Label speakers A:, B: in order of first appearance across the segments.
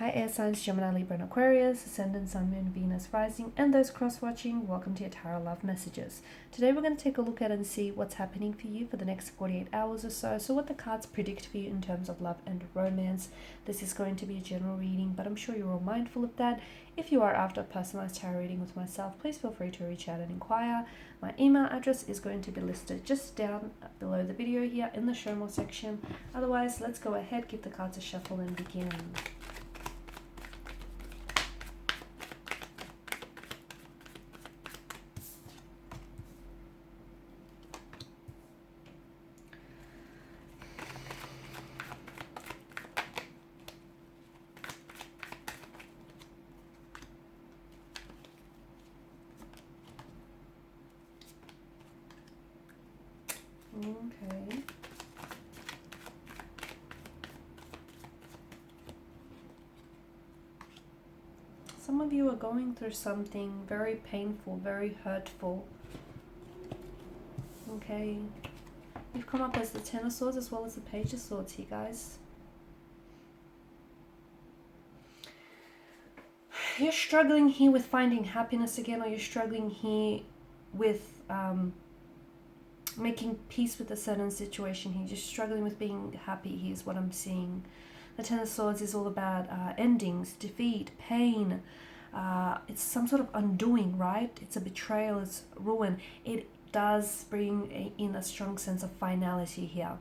A: Hi air signs Gemini, Libra and Aquarius, Ascendant, Sun, Moon, Venus, Rising, and those cross-watching, welcome to your Tarot Love Messages. Today we're going to take a look at and see what's happening for you for the next 48 hours or so what the cards predict for you in terms of love and romance. This is going to be a general reading, but I'm sure you're all mindful of that. If you are after a personalized tarot reading with myself, please feel free to reach out and inquire. My email address is going to be listed just down below the video here in the show more section. Otherwise, let's go ahead, give the cards a shuffle and begin. Okay. Some of you are going through something very painful, very hurtful. Okay. You've come up as the Ten of Swords as well as the Page of Swords here, guys. You're struggling here with finding happiness again, or you're struggling here with making peace with a certain situation here. You're struggling with being happy. Here's what I'm seeing. The Ten of Swords is all about endings, defeat, pain. It's some sort of undoing, right? It's a betrayal, it's ruin. It does bring in a strong sense of finality here.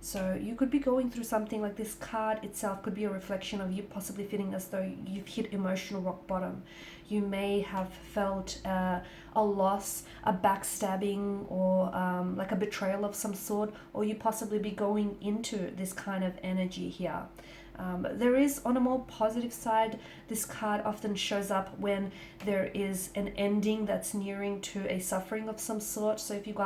A: So you could be going through something like this card itself could be a reflection of you possibly feeling as though you've hit emotional rock bottom. You may have felt a loss, a backstabbing, or like a betrayal of some sort, or you possibly be going into this kind of energy here. There is, on a more positive side, this card often shows up when there is an ending that's nearing to a suffering of some sort. So if you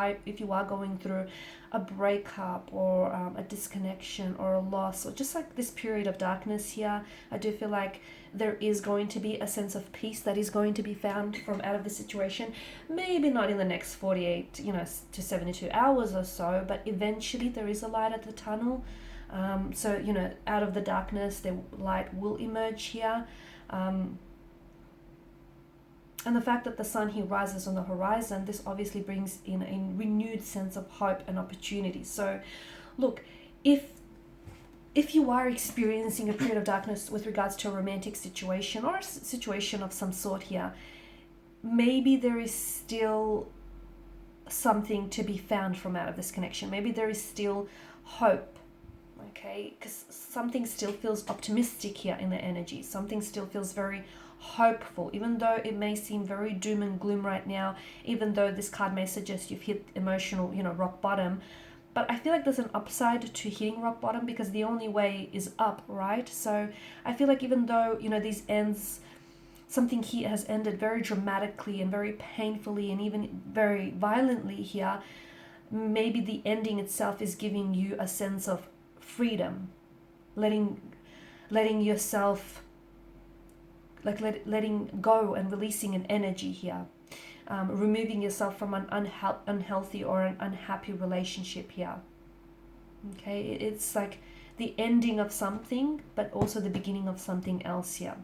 A: are going through a breakup or a disconnection or a loss, or just like this period of darkness here, I do feel like there is going to be a sense of peace that is going to be found from out of the situation. Maybe not in the next 48 to 72 hours or so, but eventually there is a light at the tunnel. So out of the darkness the light will emerge here, and the fact that the sun here rises on the horizon, this obviously brings in a renewed sense of hope and opportunity. So look, if you are experiencing a period of darkness with regards to a romantic situation or a situation of some sort here, maybe there is still something to be found from out of this connection. Maybe there is still hope. Okay, because something still feels optimistic here in the energy. Something still feels very hopeful, even though it may seem very doom and gloom right now, even though this card may suggest you've hit emotional, rock bottom. But I feel like there's an upside to hitting rock bottom, because the only way is up, right? So I feel like even though, these ends, something here has ended very dramatically and very painfully and even very violently here, maybe the ending itself is giving you a sense of freedom, letting yourself, letting go and releasing an energy here, removing yourself from an unhealthy or an unhappy relationship here. Okay, it's like the ending of something, but also the beginning of something else here.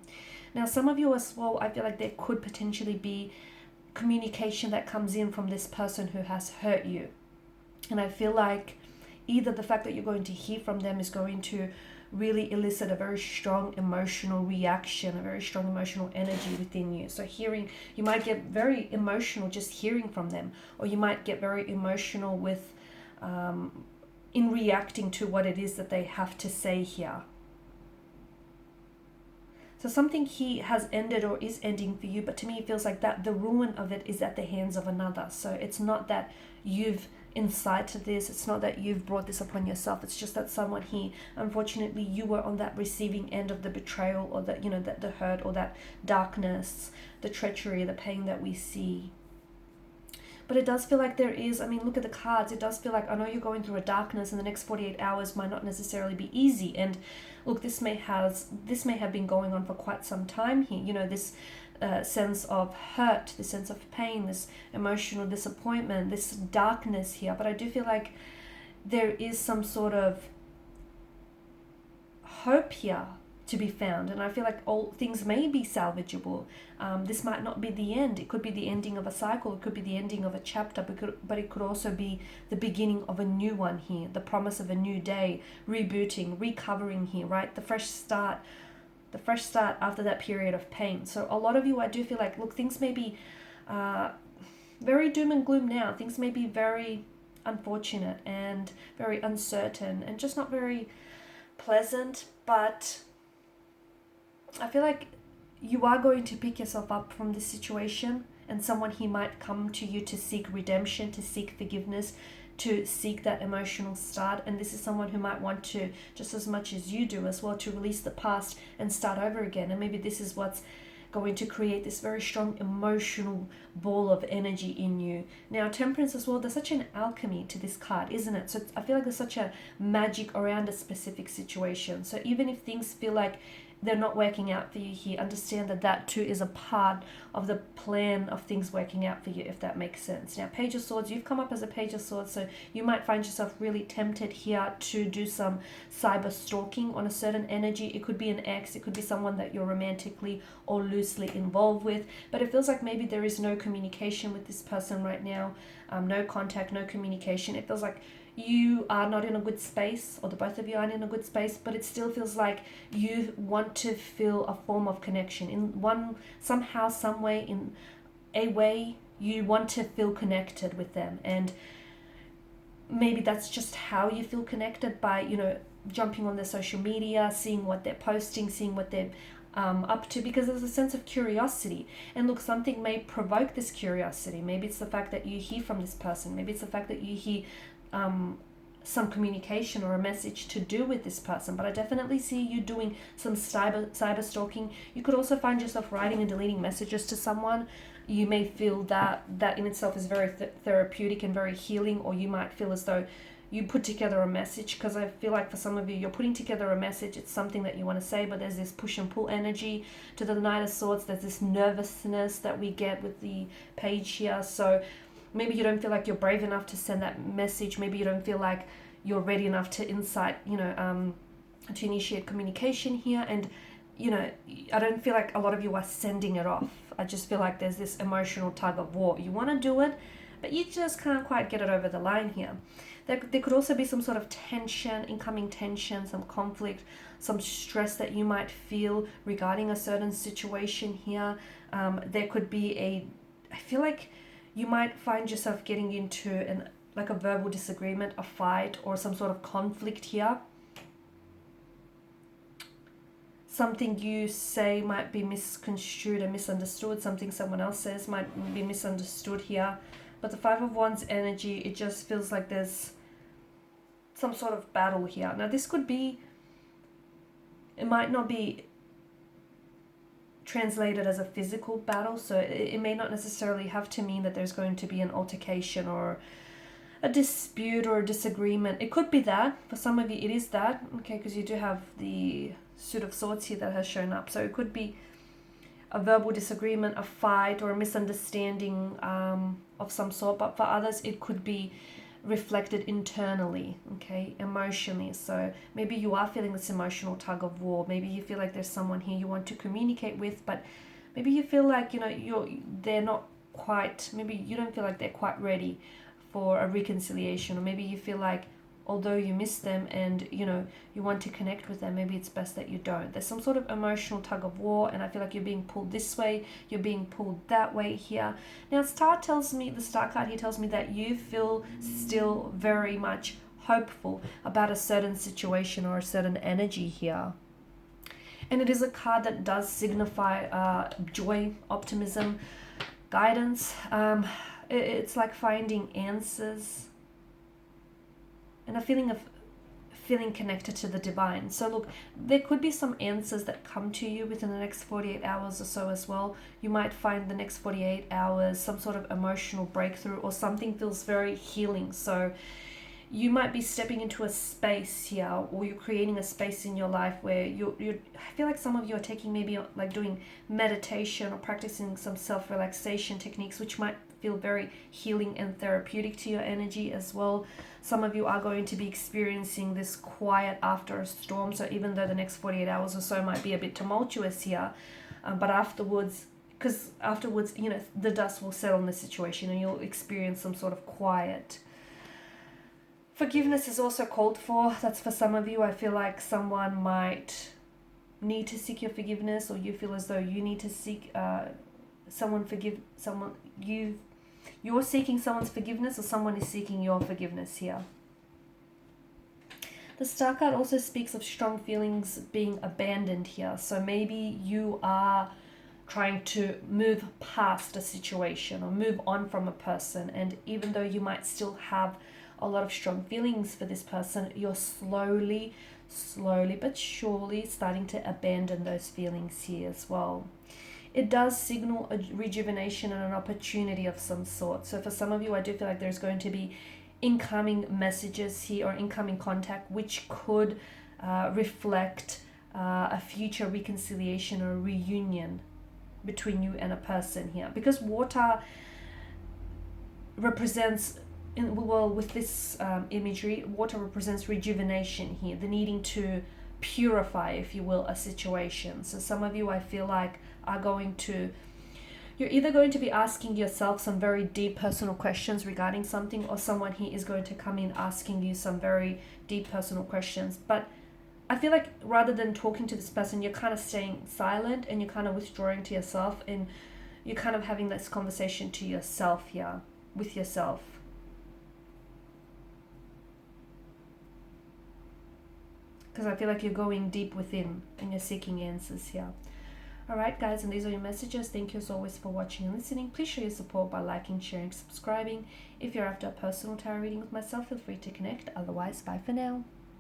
A: Now, some of you as well, I feel like there could potentially be communication that comes in from this person who has hurt you, and I feel like either the fact that you're going to hear from them is going to really elicit a very strong emotional reaction, a very strong emotional energy within you. So you might get very emotional just hearing from them, or you might get very emotional with in reacting to what it is that they have to say here. So something here has ended or is ending for you, but to me it feels like that the ruin of it is at the hands of another. So it's not that you've incited this, it's not that you've brought this upon yourself, it's just that someone here, unfortunately, you were on that receiving end of the betrayal, or that the hurt, or that darkness, the treachery, the pain that we see. But it does feel like there is, look at the cards, it does feel like, I know you're going through a darkness, and the next 48 hours might not necessarily be easy. And look, this may have been going on for quite some time here, this sense of hurt, this sense of pain, this emotional disappointment, this darkness here. But I do feel like there is some sort of hope here to be found. And I feel like all things may be salvageable. This might not be the end. It could be the ending of a cycle. It could be the ending of a chapter, but it could also be the beginning of a new one here, the promise of a new day, rebooting, recovering here, right? The fresh start after that period of pain. So a lot of you, I do feel like, look, things may be very doom and gloom now. Things may be very unfortunate and very uncertain and just not very pleasant, but I feel like you are going to pick yourself up from this situation, and someone here might come to you to seek redemption, to seek forgiveness, to seek that emotional start. And this is someone who might want to, just as much as you do as well, to release the past and start over again. And maybe this is what's going to create this very strong emotional ball of energy in you. Now, Temperance as well, there's such an alchemy to this card, isn't it? So I feel like there's such a magic around a specific situation. So even if things feel like they're not working out for you here, understand that that too is a part of the plan of things working out for you, if that makes sense. Now, Page of Swords, you've come up as a Page of Swords, so you might find yourself really tempted here to do some cyber stalking on a certain energy. It could be an ex, it could be someone that you're romantically or loosely involved with, but it feels like maybe there is no communication with this person right now, no contact, no communication. It feels like you are not in a good space, or the both of you aren't in a good space, but it still feels like you want to feel a form of connection in somehow, some way, in a way you want to feel connected with them. And maybe that's just how you feel connected, by jumping on their social media, seeing what they're posting, seeing what they're up to, because there's a sense of curiosity. And look, something may provoke this curiosity. Maybe it's the fact that you hear from this person, maybe it's the fact that you hear some communication or a message to do with this person. But I definitely see you doing some cyber stalking. You could also find yourself writing and deleting messages to someone. You may feel that in itself is very therapeutic and very healing, or you might feel as though you put together a message, because I feel like for some of you, you're putting together a message. It's something that you want to say, but there's this push and pull energy to the Knight of Swords. There's this nervousness that we get with the page here. So maybe you don't feel like you're brave enough to send that message. Maybe you don't feel like you're ready enough to to initiate communication here. And, I don't feel like a lot of you are sending it off. I just feel like there's this emotional tug of war. You want to do it, but you just can't quite get it over the line here. There could also be some sort of tension, incoming tension, some conflict, some stress that you might feel regarding a certain situation here. There could be I feel like you might find yourself getting into a verbal disagreement, a fight, or some sort of conflict here. Something you say might be misconstrued and misunderstood. Something someone else says might be misunderstood here. But the Five of Wands energy, it just feels like there's some sort of battle here. Now, this could be, it might not be translated as a physical battle, so it may not necessarily have to mean that there's going to be an altercation or a dispute or a disagreement. It could be that. For some of you, it is that, okay, because you do have the Suit of Swords here that has shown up. So it could be a verbal disagreement, a fight, or a misunderstanding of some sort. But for others, it could be reflected internally, okay, emotionally. So maybe you are feeling this emotional tug of war. Maybe you feel like there's someone here you want to communicate with, but maybe you feel like they're not quite, maybe you don't feel like they're quite ready for a reconciliation, or maybe you feel like although you miss them and you want to connect with them, maybe it's best that you don't. There's some sort of emotional tug of war, and I feel like you're being pulled this way, you're being pulled that way here. Now, the Star card here tells me that you feel still very much hopeful about a certain situation or a certain energy here. And it is a card that does signify joy, optimism, guidance. It's like finding answers and a feeling of feeling connected to the divine. So look, there could be some answers that come to you within the next 48 hours or so as well. You might find the next 48 hours some sort of emotional breakthrough, or something feels very healing. So you might be stepping into a space here, or you're creating a space in your life where I feel like some of you are taking maybe like doing meditation or practicing some self-relaxation techniques, which might feel very healing and therapeutic to your energy as well. Some of you are going to be experiencing this quiet after a storm. So even though the next 48 hours or so might be a bit tumultuous here, but afterwards, because afterwards, you know, the dust will settle on the situation and you'll experience some sort of quiet. Forgiveness is also called for. That's for some of you. I feel like someone might need to seek your forgiveness, or you feel as though you need to seek you're seeking someone's forgiveness, or someone is seeking your forgiveness here. The Star card also speaks of strong feelings being abandoned here. So maybe you are trying to move past a situation or move on from a person, and even though you might still have a lot of strong feelings for this person, you're slowly but surely starting to abandon those feelings here as well. It does signal a rejuvenation and an opportunity of some sort. So for some of you, I do feel like there's going to be incoming messages here or incoming contact, which could reflect a future reconciliation or reunion between you and a person here. Because water represents, with this imagery, water represents rejuvenation here, the needing to purify, if you will, a situation. So some of you, I feel like, you're either going to be asking yourself some very deep personal questions regarding something, or someone here is going to come in asking you some very deep personal questions. But I feel like rather than talking to this person, you're kind of staying silent and you're kind of withdrawing to yourself, and you're kind of having this conversation to yourself here, with yourself. Because I feel like you're going deep within and you're seeking answers here. Alright guys, and these are your messages. Thank you as always for watching and listening. Please show your support by liking, sharing, subscribing. If you're after a personal tarot reading with myself, feel free to connect. Otherwise, bye for now.